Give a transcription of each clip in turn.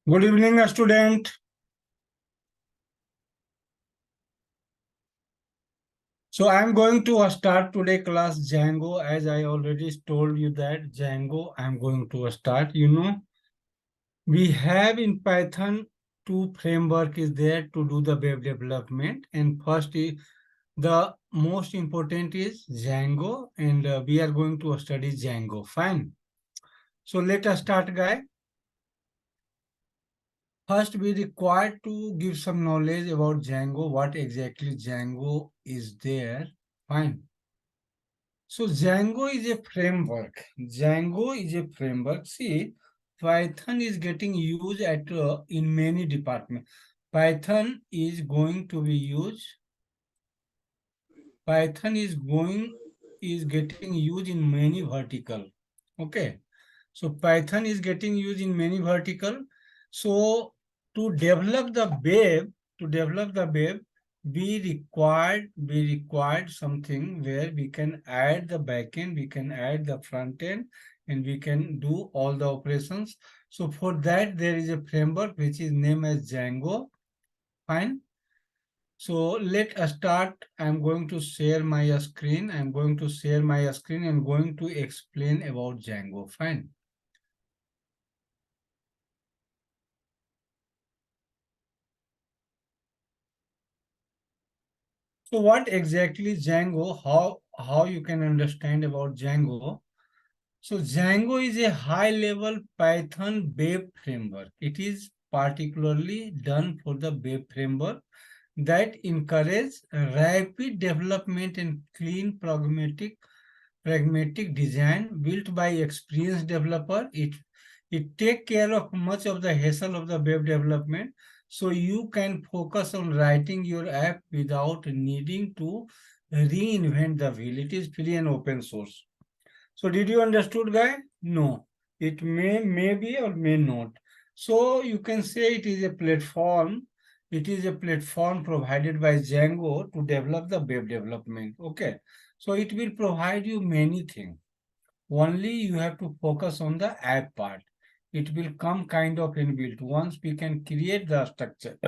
Good evening, student. So I'm going to start today class Django. As I already told you that Django I'm going to start. We have in Python two framework is there to do the web development. And first is the most important is Django, and we are going to study Django. Fine. So let us start, guys. First, we required to give some knowledge about Django, what exactly Django is there. Fine. So Django is a framework. Django is a framework. See, Python is getting used at in many departments. Python is going to be used. Python is getting used in many vertical. Okay. So Python is getting used in many vertical. So to develop the web, we required something where we can add the backend, we can add the front end, and we can do all the operations. So for that, there is a framework which is named as Django. Fine. So let us start. I'm going to share my screen. I'm going to share my screen and going to explain about Django. Fine. So what exactly Django, how you can understand about Django? So Django is a high-level Python web framework. It is particularly done for the web framework that encourage rapid development and clean pragmatic design built by experienced developer. It take care of much of the hassle of the web development, so you can focus on writing your app without needing to reinvent the wheel. It is free and open source. So did you understood, guy? No. It may be or may not. So you can say it is a platform. It is a platform provided by Django to develop the web development. Okay. So it will provide you many things. Only you have to focus on the app part. It will come kind of inbuilt. Once we can create the structure.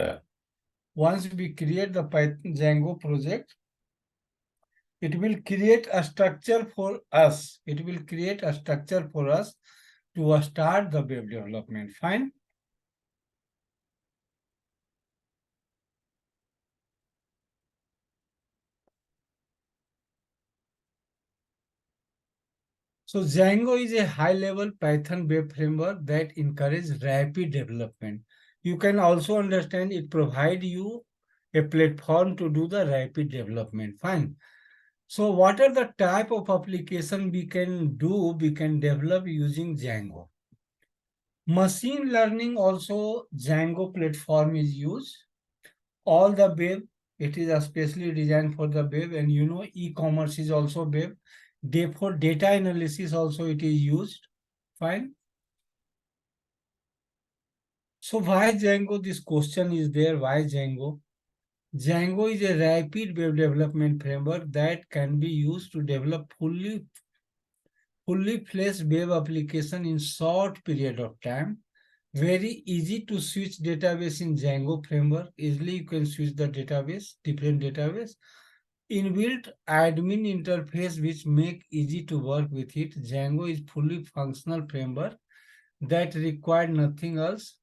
Once we create the Python Django project, it will create a structure for us. It will create a structure for us to start the web development. Fine. So Django is a high-level Python web framework that encourages rapid development. You can also understand it provide you a platform to do the rapid development. Fine. So what are the type of application we can do, we can develop using Django? Machine learning also Django platform is used. All the web, it is especially designed for the web, and e-commerce is also web. For data analysis also it is used. Fine. So why Django? This question is there. Why Django? Django is a rapid web development framework that can be used to develop fully fledged web application in short period of time. Very easy to switch database in Django framework. Easily you can switch the database, different database. Inbuilt admin interface which make easy to work with it. Django is fully functional framework that require nothing else.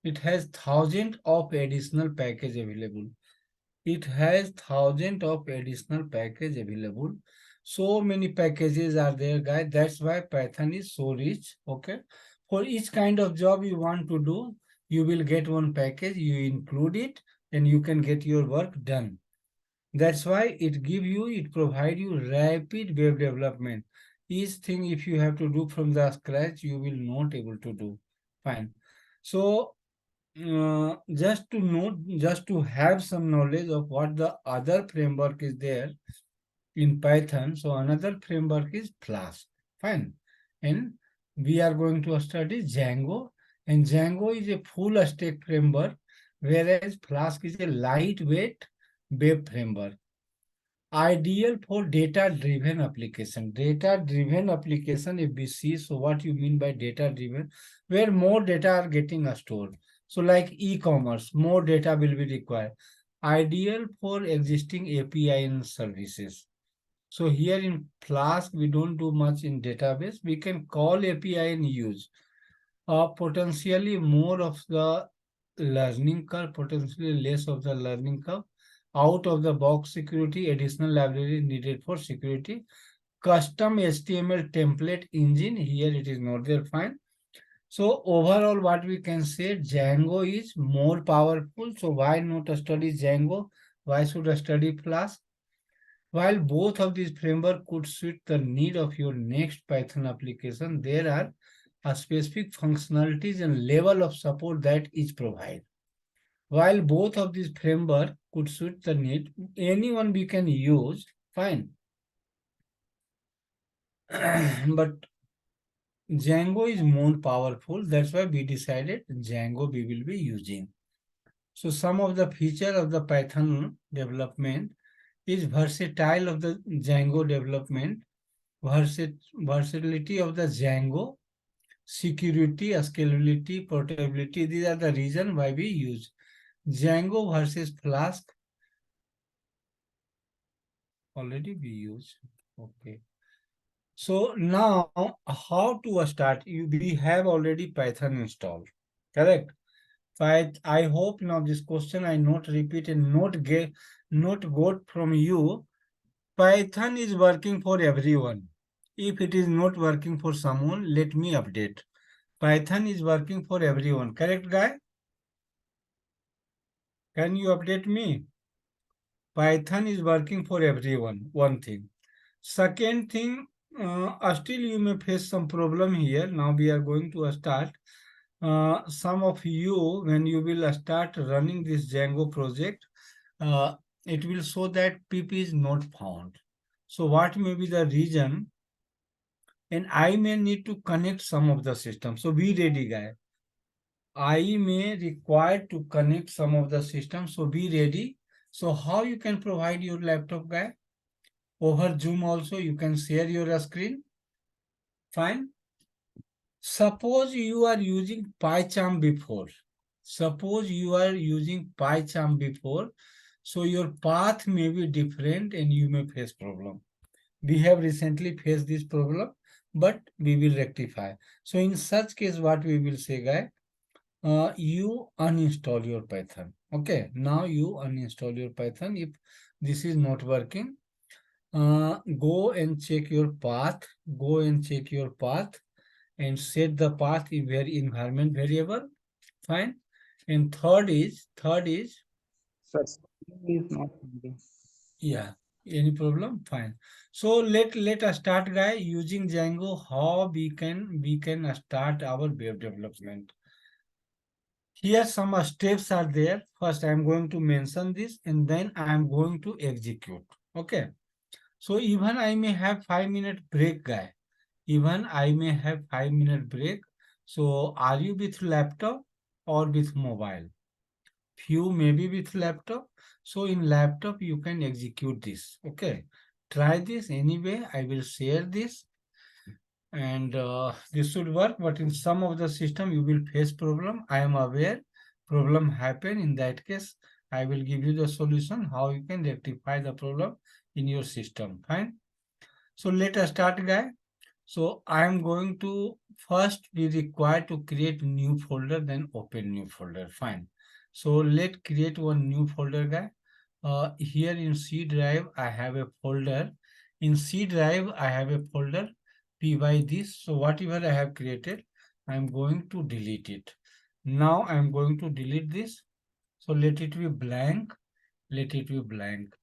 It has thousands of additional package available. It has thousands of additional package available. So many packages are there, guys. That's why Python is so rich. Okay. For each kind of job you want to do, you will get one package, you include it, and you can get your work done. That's why it provide you rapid web development. Each thing if you have to do from the scratch, you will not able to do. Fine. So just to have some knowledge of what the other framework is there in Python. So another framework is Flask. Fine. And we are going to study Django. And Django is a full stack framework, whereas Flask is a lightweight web framework. Ideal for data-driven application. Data-driven application, if we see, so what you mean by data-driven, where more data are getting stored. So like e-commerce, more data will be required. Ideal for existing API and services. So here in Flask, we don't do much in database. We can call API and use. Potentially more of the learning curve, potentially less of the learning curve. Out of the box security, additional library needed for security. Custom HTML template engine, here it is not there, fine. So overall, what we can say, Django is more powerful. So why not study Django? Why should I study Flask? While both of these frameworks could suit the need of your next Python application, there are a specific functionalities and level of support that each provide. While both of these frameworks could suit the need, anyone we can use, fine. But Django is more powerful. That's why we decided Django we will be using. So some of the feature of the Python development is versatile of the Django development, versatility of the Django, security, scalability, portability. These are the reason why we use Django versus Flask. Already we use. Okay. So now how to start? We have already Python installed. Correct. I hope now this question I not repeat and not got from you. Python is working for everyone. If it is not working for someone, let me update. Python is working for everyone. Correct, guy? Can you update me? Python is working for everyone. One thing. Second thing, still you may face some problem here. Now we are going to start. Some of you, when you will start running this Django project, uh, it will show that PP is not found. So what may be the reason? And I may need to connect some of the system. So be ready, guy. I may require to connect some of the system. So be ready. So how you can provide your laptop, guy? Over Zoom also, you can share your screen. Fine. Suppose you are using PyCharm before. Suppose you are using PyCharm before. So your path may be different and you may face problem. We have recently faced this problem, but we will rectify. So in such case, what we will say, guy, you uninstall your Python. Okay, now you uninstall your Python. If this is not working, go and check your path. Go and check your path and set the path in very environment variable. Fine. And third is Sir, is not finding. yeah. Any problem? Fine. So let us start, guy, using Django. How we can start our web development. Here some steps are there. First, I am going to mention this and then I am going to execute. Okay. So even I may have 5 minute break, guy. Even I may have 5 minute break. So are you with laptop or with mobile? Few maybe with laptop. So in laptop you can execute this. Okay. Try this anyway. I will share this and this should work, but in some of the system you will face problem. I am aware problem happen. In that case, I will give you the solution how you can rectify the problem in your system. Fine. So let us start, guy. So I am going to first be required to create new folder, then open new folder. Fine. So let create one new folder, guy. Here in C drive, I have a folder. In C drive, I have a folder py this. So whatever I have created, I'm going to delete it. Now I'm going to delete this. So let it be blank. Let it be blank.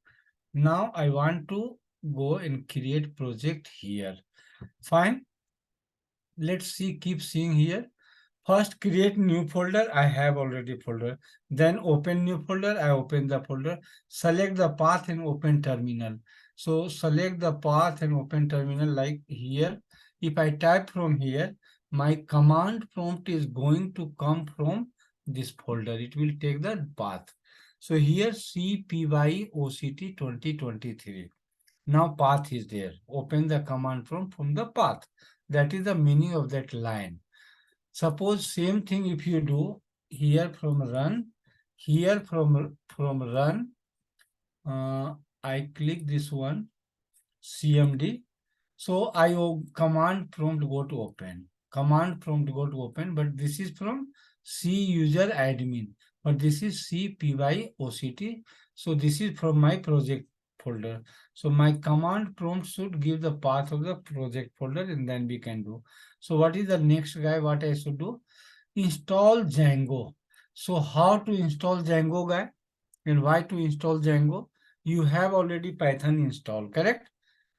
Now I want to go and create project here. Fine. Let's see, keep seeing here. First, create new folder. I have already folder. Then open new folder. I open the folder. Select the path and open terminal. So select the path and open terminal like here. If I type from here, my command prompt is going to come from this folder. It will take the path. So here CPYOCT 2023. Now path is there. Open the command prompt from the path. That is the meaning of that line. Suppose same thing if you do here from run, here from run, I click this one, CMD. So command prompt go to open. Command prompt go to open, but this is from C user admin. But this is C PYOCT. So this is from my project folder. So my command prompt should give the path of the project folder, and then we can do. So what is the next guy? What I should do? Install Django. So how to install Django, guy? And why to install Django? You have already Python installed, correct?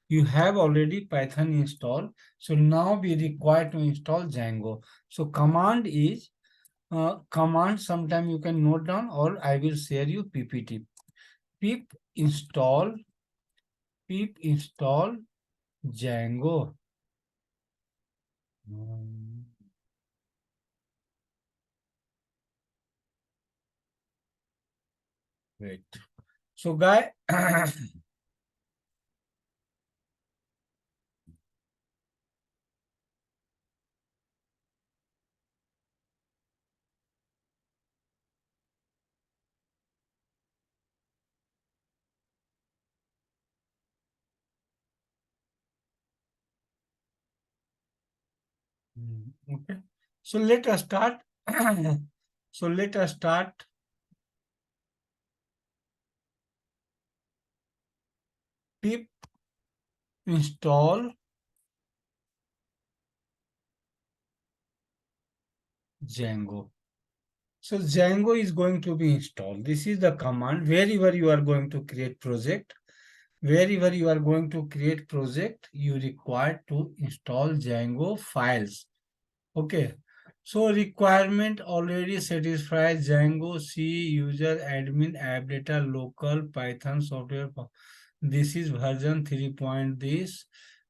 You have already Python installed. So now we require to install Django. So command is, command sometime you can note down, or I will share you PPT. pip install, pip install Django. Wait. So guy, okay. So let us start. So let us start. Pip install Django. So Django is going to be installed. This is the command. Wherever you are going to create project, wherever you are going to create project, you require to install Django files. Okay. So requirement already satisfied. Django C user admin app data local Python software. This is version 3 point this.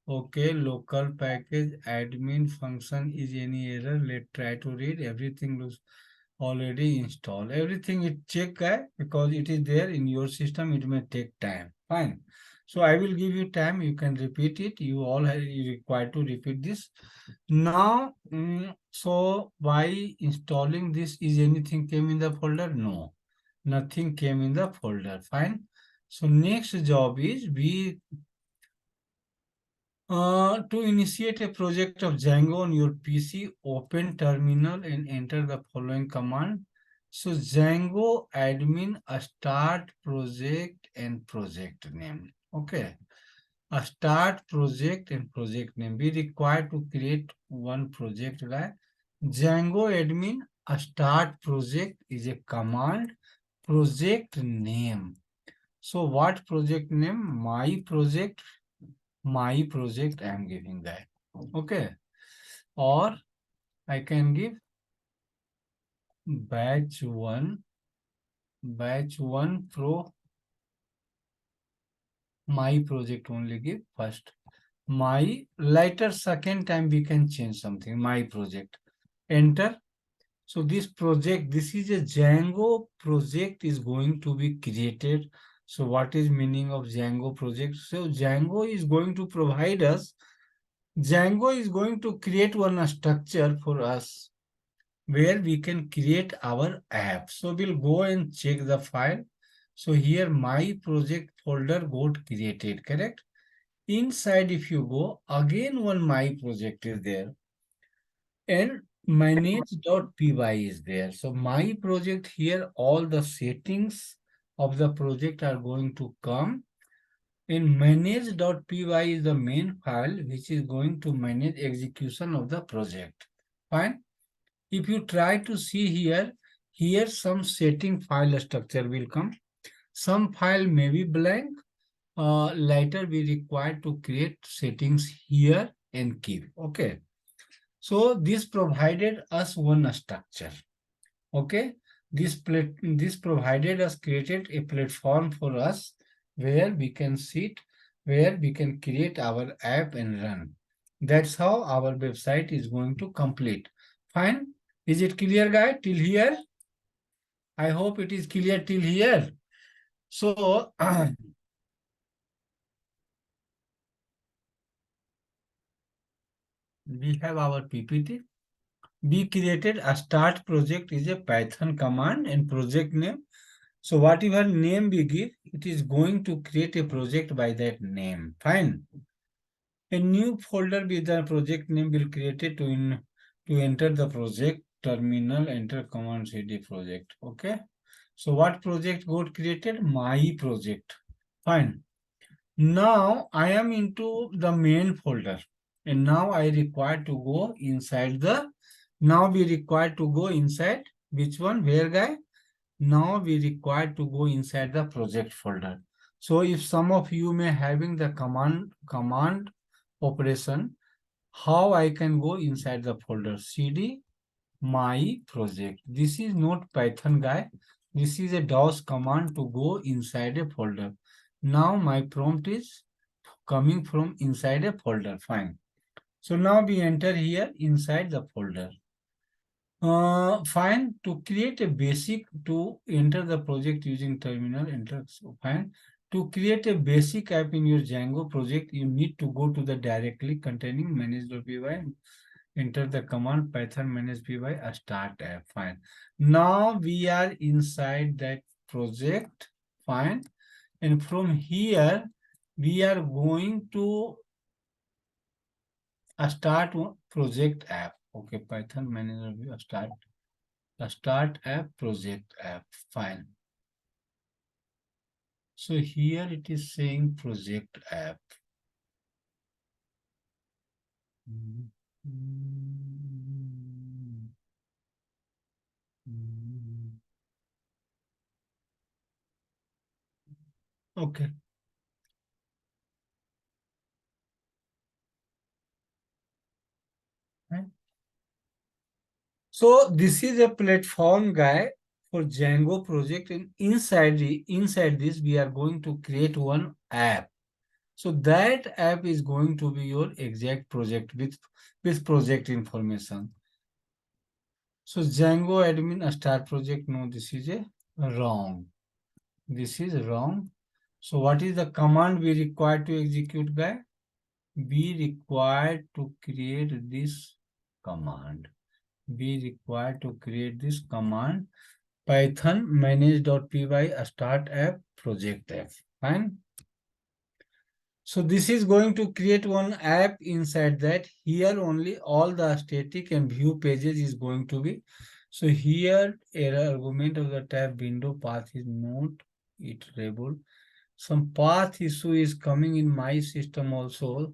Okay, local package admin function is any error. Let's try to read. Everything looks already installed. Everything is check, because it is there in your system. It may take time. Fine. So I will give you time. You can repeat it. You all are required to repeat this. Now, so by installing this, is anything came in the folder? No, nothing came in the folder. Fine. So next job is we to initiate a project of Django on your PC, open terminal and enter the following command. So Django admin start project and project name. Okay. A start project and project name. We require to create one project, right? Django admin a start project is a command. Project name. So what project name? My project I am giving that. Okay. Or I can give batch one pro, my project only give first. My later second time we can change something, my project. Enter. So this project, this is a Django project is going to be created. So what is meaning of Django project? So Django is going to provide us, Django is going to create one structure for us where we can create our app. So we'll go and check the file. So here my project folder got created, correct? Inside if you go, again one my project is there and manage.py is there. So my project here, all the settings of the project are going to come. In manage.py is the main file which is going to manage execution of the project. Fine. If you try to see here, here some setting file structure will come. Some file may be blank. Later we require to create settings here and keep. Okay. So this provided us one structure. Okay. This provided us, created a platform for us where we can sit, where we can create our app and run. That's how our website is going to complete. Fine. Is it clear, guys, till here? I hope it is clear till here. So we have our PPT. be created a start project is a Python command and project name. So whatever name we give, it is going to create a project by that name. Fine. A new folder with the project name will created to enter the project terminal, enter command cd project. Okay. So what project got created? My project. Fine. Now I am into the main folder and now I require to go inside the, now we require to go inside which one? Where guy? Now we require to go inside the project folder. So if some of you may having the command operation, how I can go inside the folder? cd my project. This is not Python guy. This is a DOS command to go inside a folder. Now my prompt is coming from inside a folder. Fine. So now we enter here inside the folder. Fine. To create a basic, to enter the project using terminal, enter. So fine. To create a basic app in your Django project, you need to go to the directly containing manage.py, enter the command python manage.py a start app. Fine. Now we are inside that project. Fine. And from here, we are going to a start project app. Okay, Python manager a start app project app. Fine. So here it is saying project app. Okay. Fine. So this is a platform guy for Django project, and inside this we are going to create one app. So that app is going to be your exact project with project information. So Django admin start project. No, this is a wrong. This is wrong. So what is the command we require to execute guy? We require to create this command. We require to create this command python manage.py start app project app. Fine. So this is going to create one app inside that. Here only all the static and view pages is going to be. So here error argument of the tab window path is not iterable. Some path issue is coming in my system also.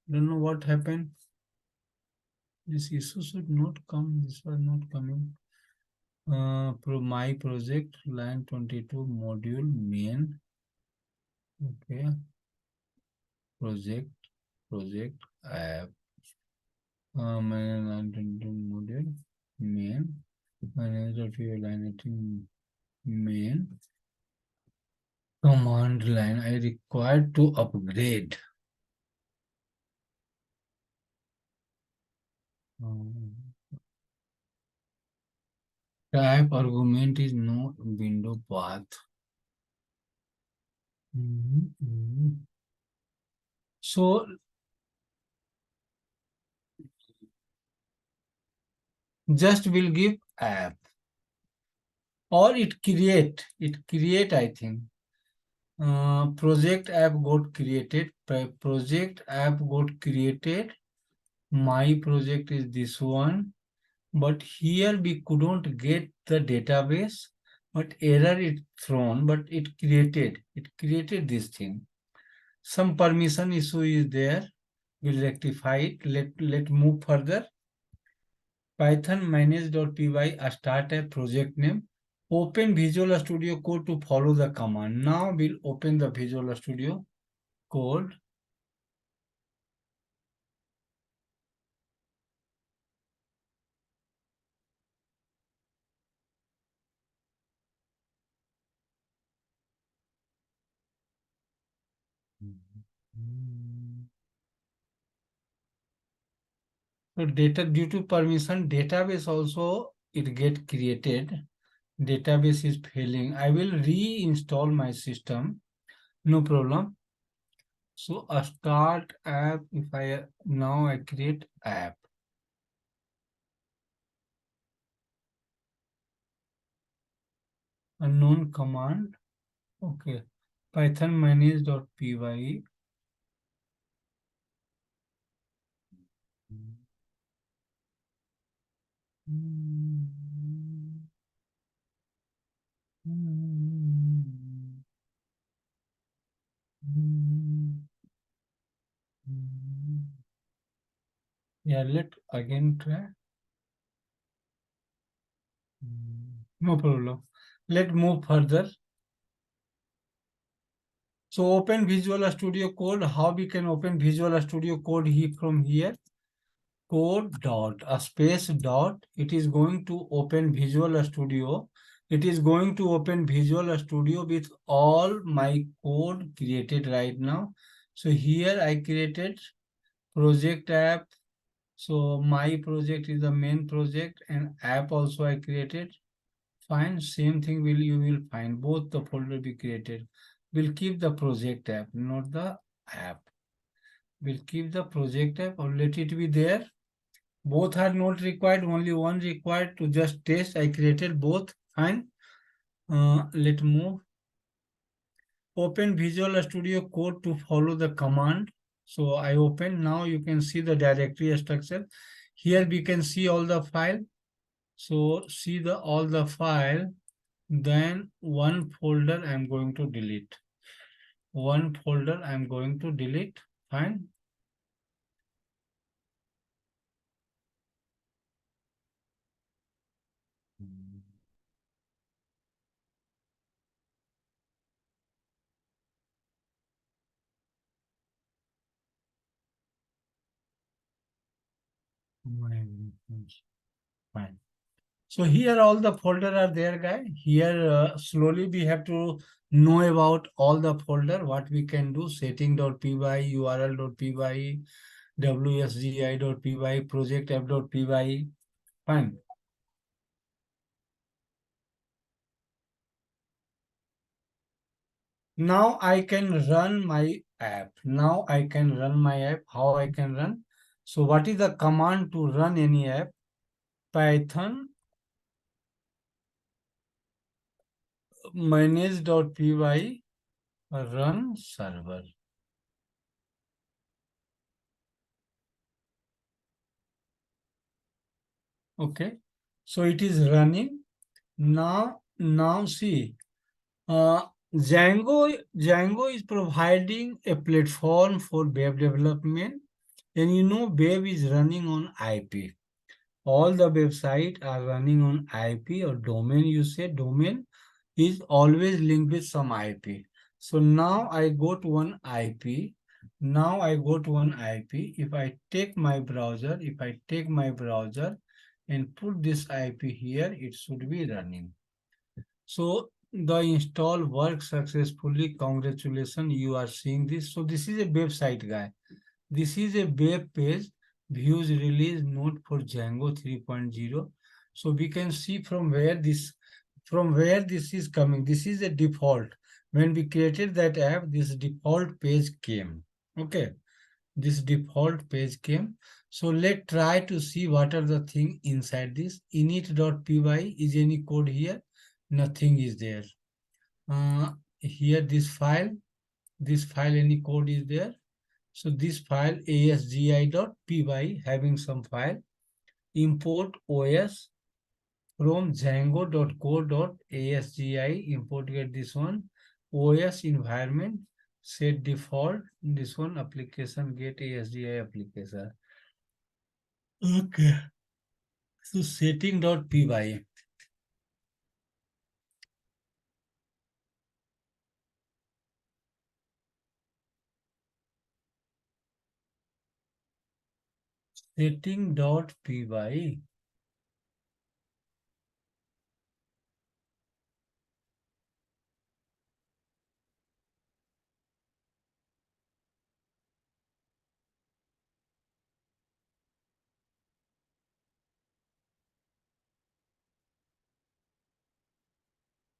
Don't know what happened. This issue should not come. This was not coming. My project line 22 module main. Okay. Project app. Line 22 module main. Manager of your line 18 main. Command line. I require to upgrade. Type argument is no window path. So just will give app or it create I think. Project app got created. Project app got created. My project is this one. But here we couldn't get the database, but error it thrown, but it created this thing. Some permission issue is there. We'll rectify it. Let move further. Python manage.py a start a project name. Open Visual Studio Code to follow the command. Now we'll open the Visual Studio Code. So data due to permission, database also it get created. Database is failing. I will reinstall my system. No problem. So a start app. If I now I create app. unknown command. Okay, Python manage.py. Yeah, let again try. No problem. Let's move further. So open Visual Studio Code. How we can open Visual Studio Code here from here? Code dot a space dot. It is going to open Visual Studio. It is going to open Visual Studio with all my code created right now. So here I created project app. So my project is the main project and app also I created. Fine, same thing you will find both the folder be created. We'll keep the project app, not the app. We'll keep the project app or let it be there. Both are not required, only one required to just test. I created both. Fine. Let's move. Open Visual Studio Code to follow the command. So I open. Now you can see the directory structure. Here we can see all the file. So see the all the file. Then one folder I'm going to delete. One folder I'm going to delete. Fine. Fine. So here all the folder are there, guy. Here slowly we have to know about all the folder. What we can do: setting.py, url.py, wsgi.py, project.app.py. Fine. Now I can run my app. Now I can run my app. How I can run? So what is the command to run any app? Python manage.py run server. Okay. So it is running. Now see, uh, Django is providing a platform for web development, and you know web is running on IP. All the websites are running on IP or domain. You say domain is always linked with some IP. So now I go to one IP. Now I go to one IP. If I take my browser, and put this IP here, it should be running. So the install works successfully. Congratulations, you are seeing this. So this is a website, guy. This is a web page, views release note for Django 3.0. So we can see from where this is coming. This is a default. When we created that app, this default page came. Okay, this default page came. So let's try to see what are the thing inside this. init.py is any code here? Nothing is there. Here this file any code is there? So this file asgi.py having some file. Import os from django.co.asgi. Import get this one. Os environment set default. This one application get asgi application. Okay. So setting.py. Setting.py.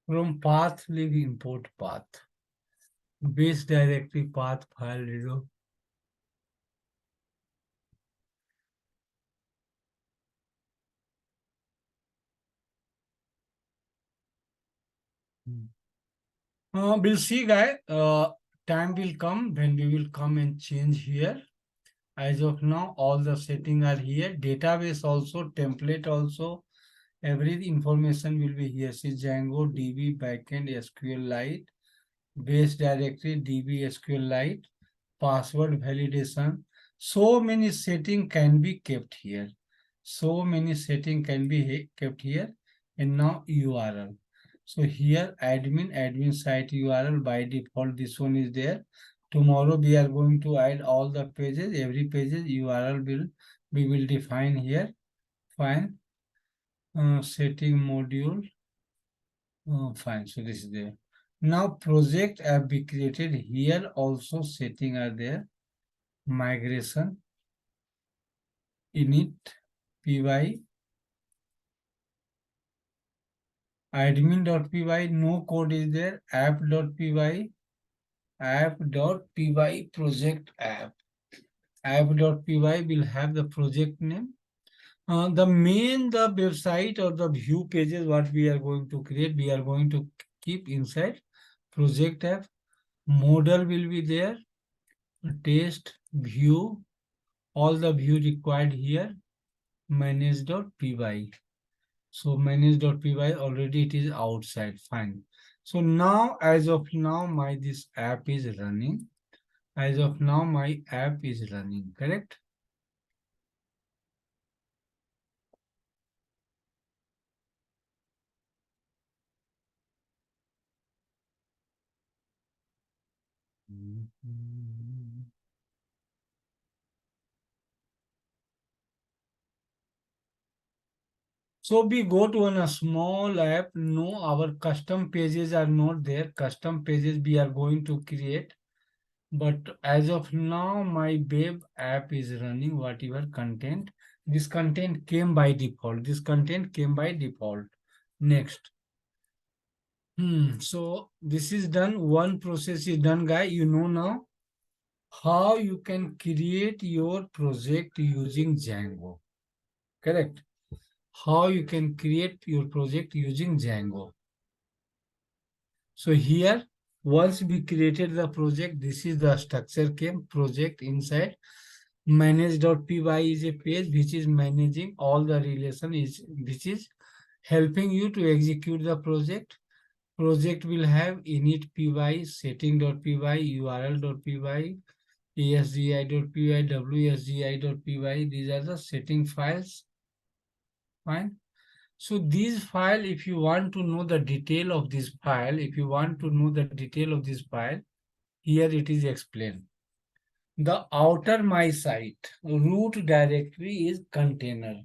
From path leave import path. Base directory path file redo. We'll see, guy. Time will come when we will come and change here. As of now, all the setting are here. Database also, template also, every information will be here. See Django, DB, backend, SQLite, base directory, DB, SQLite, password validation. So many setting can be kept here. So many setting can be kept here. And now URL. So here admin site URL by default this one is there. Tomorrow we are going to add all the pages. Every pages URL will we will define here. Fine. Setting module. Fine. So this is there. Now project have be created here. Also setting are there. Migration. Init. Py. Admin.py. No code is there. App.py. App.py project app. App.py will have the project name. The website or the view pages what we are going to create, we are going to keep inside project app. Model will be there. Test, view, all the view required here. Manage.py. So manage.py already it is outside. Fine. So now, as of now, my this app is running. As of now, my app is running, correct? So we go to a small app. No, our custom pages are not there. Custom pages we are going to create. But as of now, my web app is running whatever content. This content came by default. This content came by default. Next. So this is done. One process is done, guy. You know now how you can create your project using Django. Correct. How you can create your project using Django. So here, once we created the project, this is the structure came project inside. Manage.py is a page which is managing all the relation is which is helping you to execute the project. Project will have init.py, setting.py, url.py, asgi.py, wsgi.py. These are the setting files. Fine. So this file, if you want to know the detail of this file, if you want to know the detail of this file, here it is explained. The outer my site root directory is container.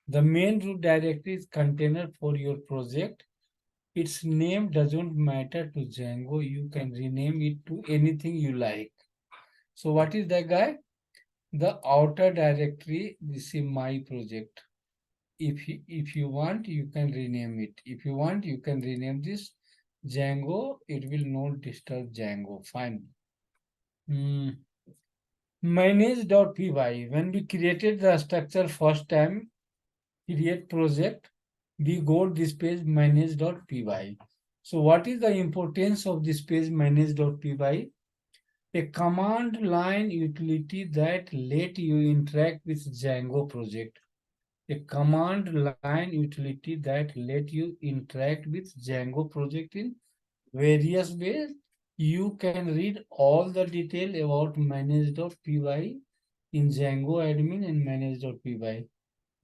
The main root directory is container for your project. Its name doesn't matter to Django. You can rename it to anything you like. So what is that, guy? The outer directory, this is my project. If you want, you can rename it. If you want, you can rename this Django. It will not disturb Django. Fine. Manage.py. When we created the structure first time, create project, we got this page manage.py. So what is the importance of this page manage.py? A command line utility that let you interact with Django project. A command line utility that let you interact with Django project in various ways. You can read all the detail about manage.py in Django admin and manage.py.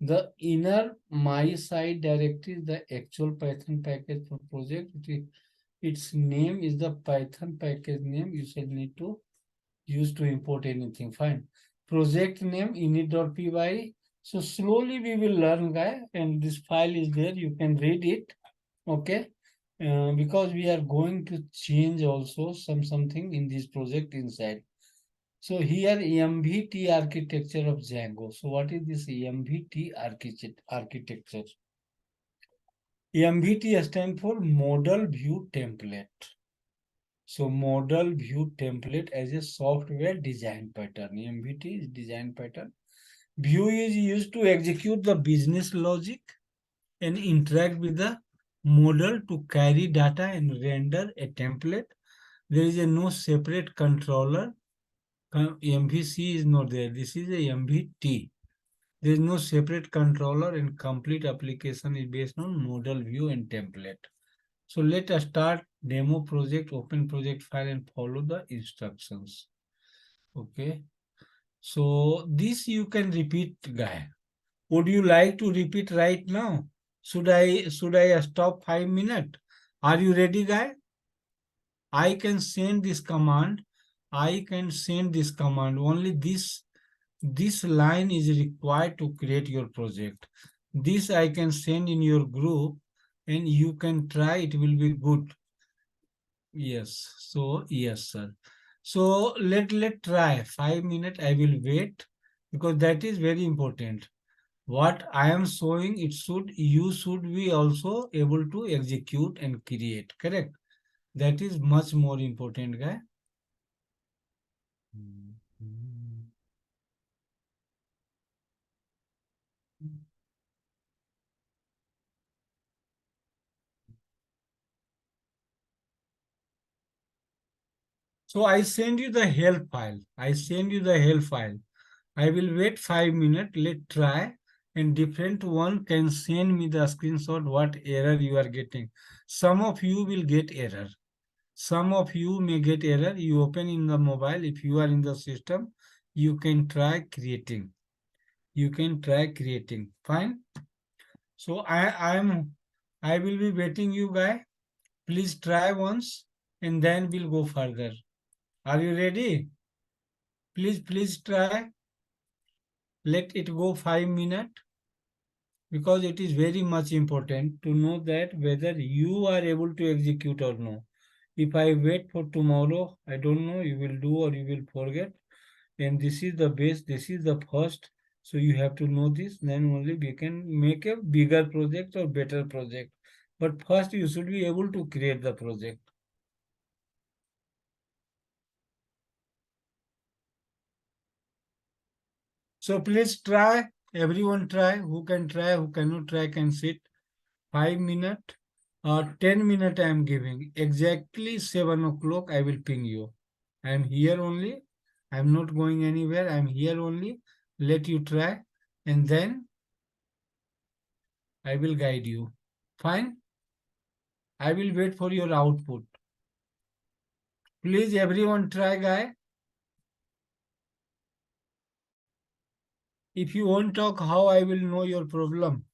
The inner my site directory is the actual Python package for project. Its name is the Python package name. You should need to use to import anything. Fine. Project name init.py. So slowly we will learn, guy, and this file is there. You can read it. Okay. Because we are going to change also something in this project inside. So here MVT architecture of Django. So what is this MVT architecture? MVT stands for Model View Template. So model view template as a software design pattern. MVT is design pattern. View is used to execute the business logic and interact with the model to carry data and render a template. There is a no separate controller. MVC is not there. This is a MVT. There is no separate controller and complete application is based on model view and template. So let us start demo project, open project file and follow the instructions. Okay. So this you can repeat, guy. Would you like to repeat right now? Should I stop 5 minutes? Are you ready, guy? I can send this command. I can send this command. Only this line is required to create your project. This I can send in your group and you can try. It will be good. Yes. So yes, sir. So let try 5 minutes. I will wait because that is very important. What I am showing, you should be also able to execute and create. Correct. That is much more important, guy. So I send you the help file. I send you the help file. I will wait 5 minutes. Let try. And different one can send me the screenshot what error you are getting. Some of you will get error. Some of you may get error. You open in the mobile. If you are in the system, you can try creating. You can try creating. Fine. So I will be waiting you guy. Please try once and then we'll go further. Are you ready? Please try. Let it go 5 minutes because it is very much important to know that whether you are able to execute or no. If I wait for tomorrow, I don't know, you will do or you will forget. And this is the base, this is the first. So you have to know this, then only we can make a bigger project or better project. But first you should be able to create the project. So please try, everyone try, who can try, who cannot try can sit. 5 minutes or 10 minutes I am giving. Exactly 7 o'clock I will ping you. I am here only. I am not going anywhere. I am here only. Let you try and then I will guide you. Fine? I will wait for your output. Please everyone try, guy. If you won't talk, how I will know your problem?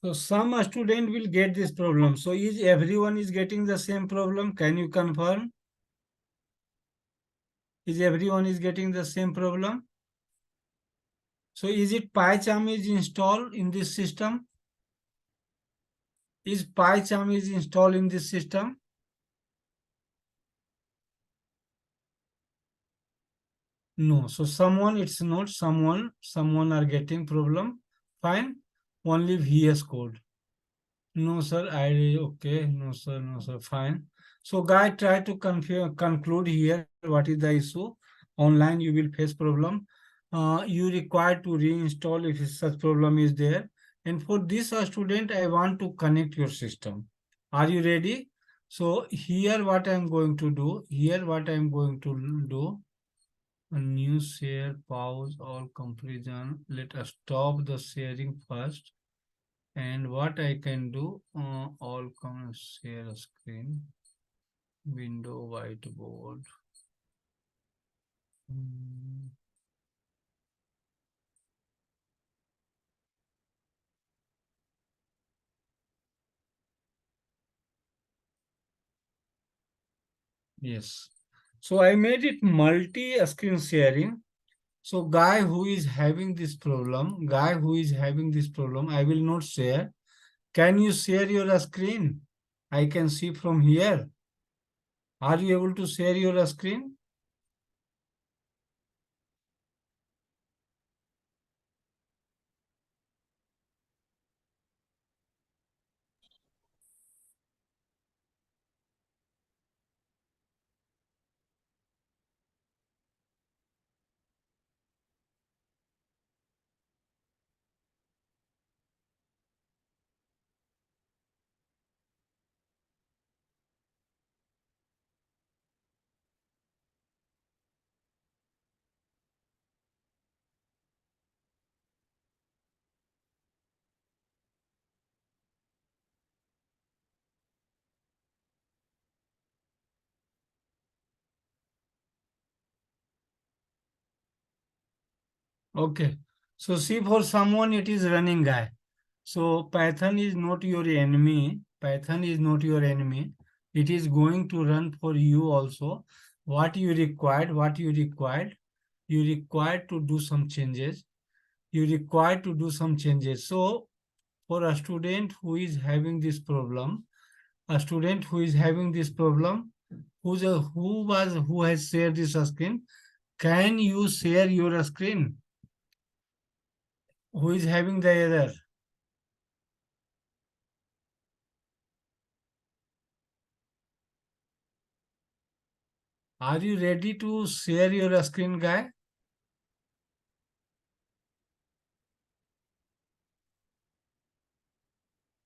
So some student will get this problem. So is everyone is getting the same problem? Can you confirm? Is everyone is getting the same problem? So is it PyCharm is installed in this system? Is PyCharm is installed in this system? No. So someone, it's not someone are getting problem. Fine. Only VS Code. No, sir. Okay. No, sir. Fine. So, guy, try to conclude here what is the issue. Online, you will face problem. You require to reinstall if such problem is there. And for this student, I want to connect your system. Are you ready? So, here what I am going to do. Here what I am going to do. A new share, pause, or comparison. Let us stop the sharing first. And what I can do, all come share a screen, window, whiteboard. Mm, yes. So I made it multi-screen sharing. So guy who is having this problem, I will not share. Can you share your screen? I can see from here. Are you able to share your screen? Okay. So see for someone it is running guy. So Python is not your enemy. Python is not your enemy. It is going to run for you also. You required to do some changes. You required to do some changes. So for a student who is having this problem, a student who is having this problem, who has shared this screen, can you share your screen? Who is having the error? Are you ready to share your screen, guy?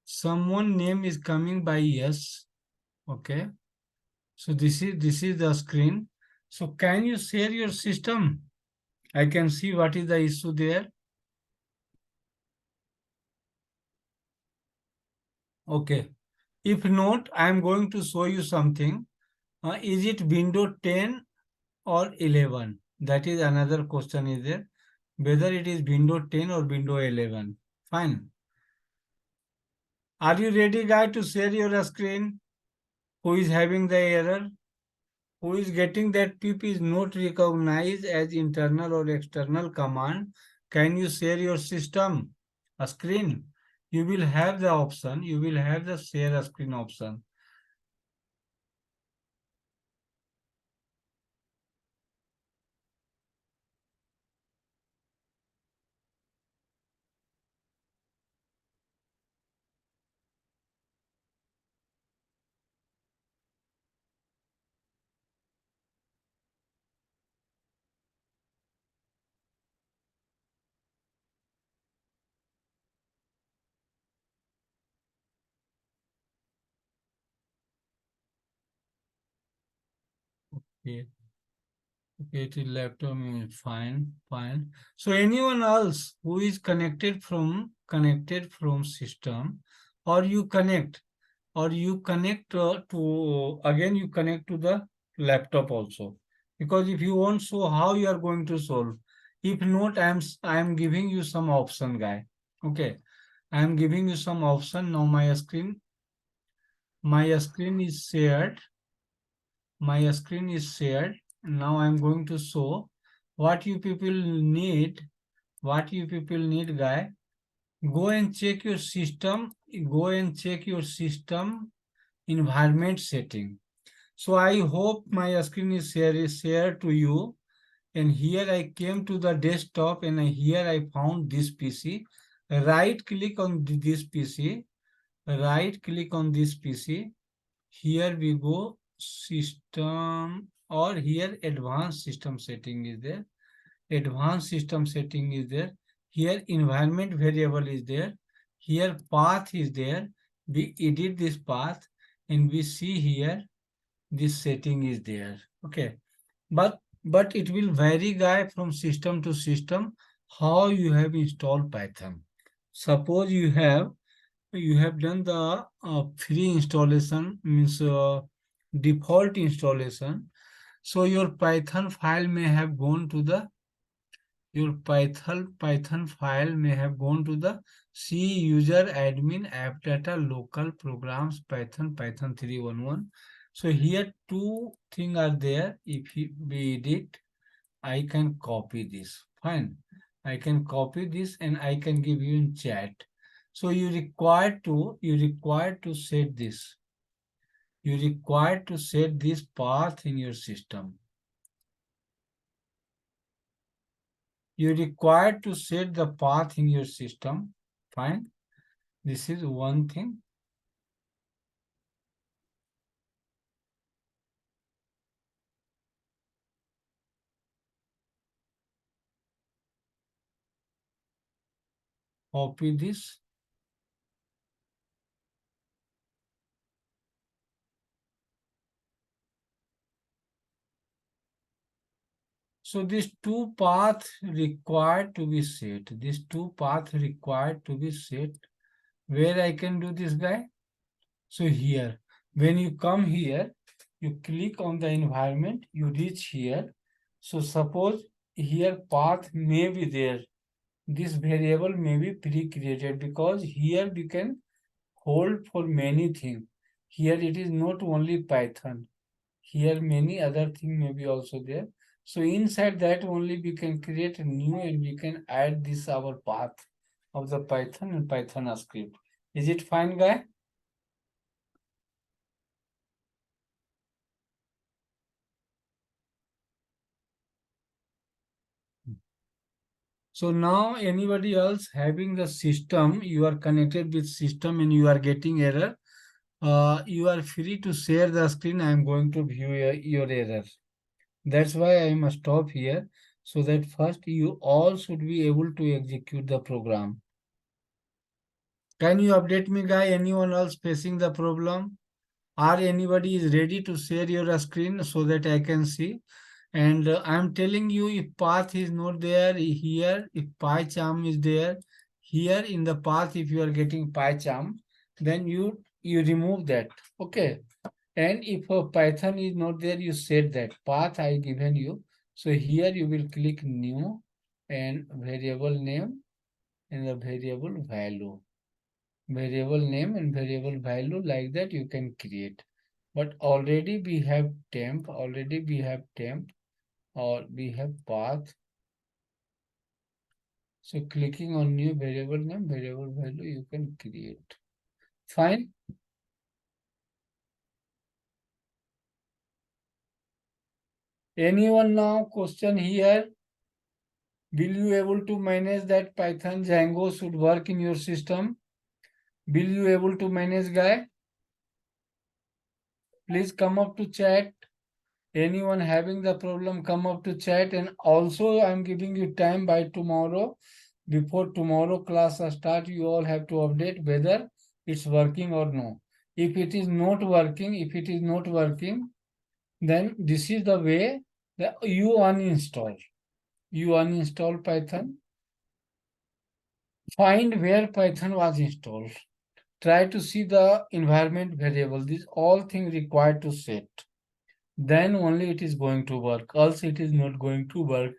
Someone name is coming by yes. Okay. So this is the screen. So can you share your system? I can see what is the issue there. Okay. If not, I am going to show you something. Is it window 10 or 11? That is another question is there. Whether it is window 10 or window 11. Fine. Are you ready, guy, to share your screen? Who is having the error? Who is getting that pip is not recognized as internal or external command? Can you share your system? A screen. You will have the option. You will have the share a screen option. Okay. Okay, it is laptop. Fine, fine. So anyone else who is connected from system, or you connect to again you connect to the laptop also, because if you want, so how you are going to solve? If not, I am giving you some option, guy. Okay, I am giving you some option. Now my screen is shared. My screen is shared. Now I am going to show what you people need. What you people need, guy. Go and check your system. Go and check your system environment setting. So I hope my screen is shared to you. And here I came to the desktop, and here I found this PC. Right click on this PC. Right click on this PC. Here we go, system, or here advanced system setting is there. Advanced system setting is there. Here environment variable is there. Here path is there. We edit this path and we see here this setting is there. Okay, but it will vary, guy, from system to system how you have installed Python. Suppose you have done the free installation, means default installation. So your Python file may have gone to the Python file may have gone to the C user admin app data local programs Python 311. So here two things are there. If we edit, I can copy this. Fine. I can copy this and I can give you in chat. So you require to set this. You require to set this path in your system. You require to set the path in your system. Fine. This is one thing. Copy this. So these two paths required to be set. These two paths required to be set. Where I can do this, guy? So here, when you come here, you click on the environment, you reach here. So suppose here path may be there. This variable may be pre-created because here we can hold for many things. Here it is not only Python. Here many other things may be also there. So inside that only we can create a new and we can add this our path of the Python and Python script. Is it fine, guy? So now anybody else having the system, you are connected with system and you are getting error, you are free to share the screen. I am going to view your error. That's why I must stop here, so that first you all should be able to execute the program. Can you update me, guy? Anyone else facing the problem? Or anybody is ready to share your screen so that I can see? And I'm telling you, if path is not there here, if PyCharm is there, here in the path, if you are getting PyCharm, then you remove that. Okay. And if a Python is not there, you set that path I given you. So here you will click new and variable name and the variable value. Variable name and variable value, like that you can create. But already we have temp, or we have path. So clicking on new variable name, variable value, you can create. Fine. Anyone now question here? Will you able to manage that Python Django should work in your system? Will you able to manage, guy? Please come up to chat. Anyone having the problem, come up to chat. And also I'm giving you time by tomorrow. Before tomorrow class start, you all have to update whether it's working or no. If it is not working, then this is the way that you uninstall. You uninstall Python. Find where Python was installed. Try to see the environment variable. These all things required to set. Then only it is going to work. Else it is not going to work.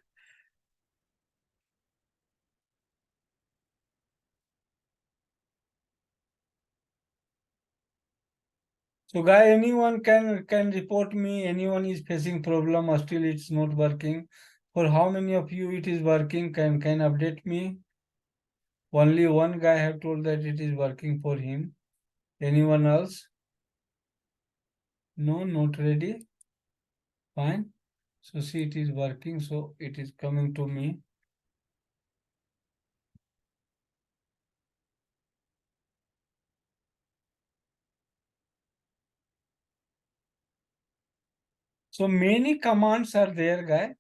So guy, anyone can report me, anyone is facing problem or still it's not working. For how many of you it is working, can update me? Only one guy have told that it is working for him. Anyone else? No, not ready. Fine. So see, it is working, so it is coming to me. So many commands are there, guy.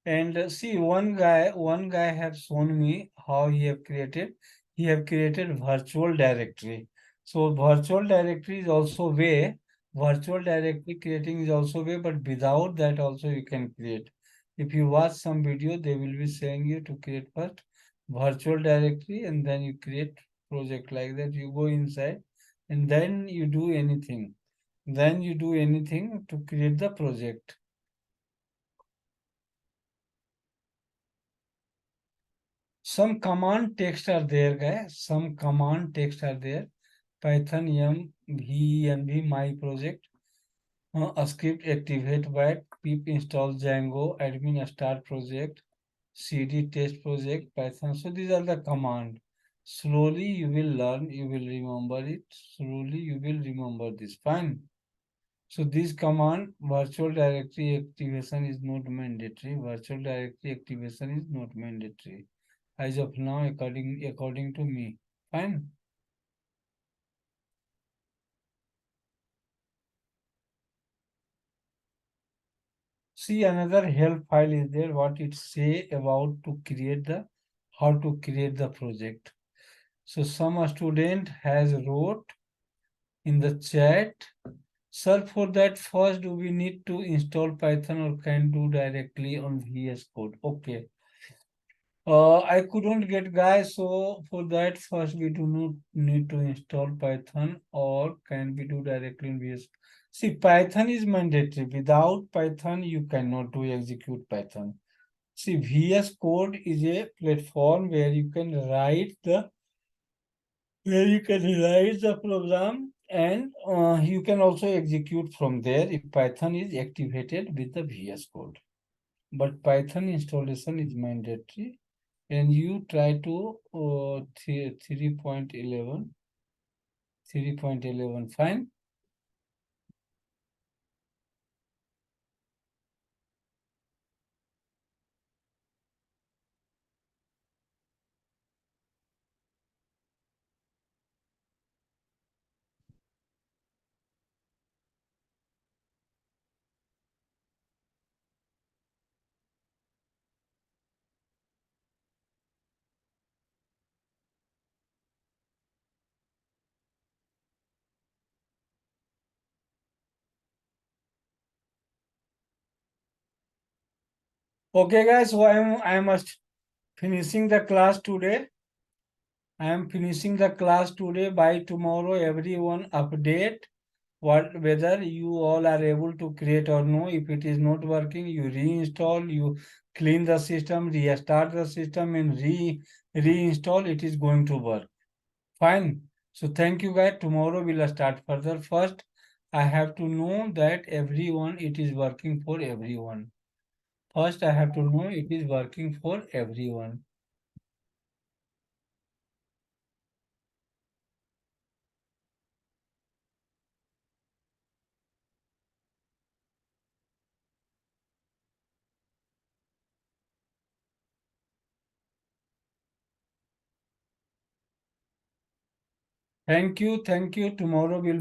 And see, one guy have shown me how he have created. He have created virtual directory. So virtual directory is also way. Virtual directory creating is also way, but without that also you can create. If you watch some video, they will be saying you to create first virtual directory and then you create project like that. You go inside and then you do anything. Then you do anything to create the project. Some command text are there, guys. Some command text are there. Python yum v my project. A script activate back pip install Django admin start project cd test project Python. So these are the command. Slowly you will learn. You will remember it. Slowly you will remember this. Fine. So this command virtual directory activation is not mandatory. Virtual directory activation is not mandatory as of now, according to me. Fine. See, another help file is there. What it say about to create the how to create the project. So some student has wrote in the chat. Sir, for that first do we need to install Python or can do directly on VS Code? Okay. I couldn't get guys, so for that first we do not need to install Python or can we do directly in VS. See, Python is mandatory. Without Python, you cannot do execute Python. See, VS Code is a platform where you can write the program and you can also execute from there if Python is activated with the VS Code. But Python installation is mandatory and you try to 3.11 fine. Okay guys, so I am finishing the class today. I am finishing the class today. By tomorrow everyone update what whether you all are able to create or no. If it is not working, you reinstall, you clean the system, restart the system and reinstall. It is going to work. Fine. So thank you guys. Tomorrow we'll start further. First, I have to know that everyone it is working for everyone. First, I have to know it is working for everyone. Thank you. Thank you. Tomorrow we'll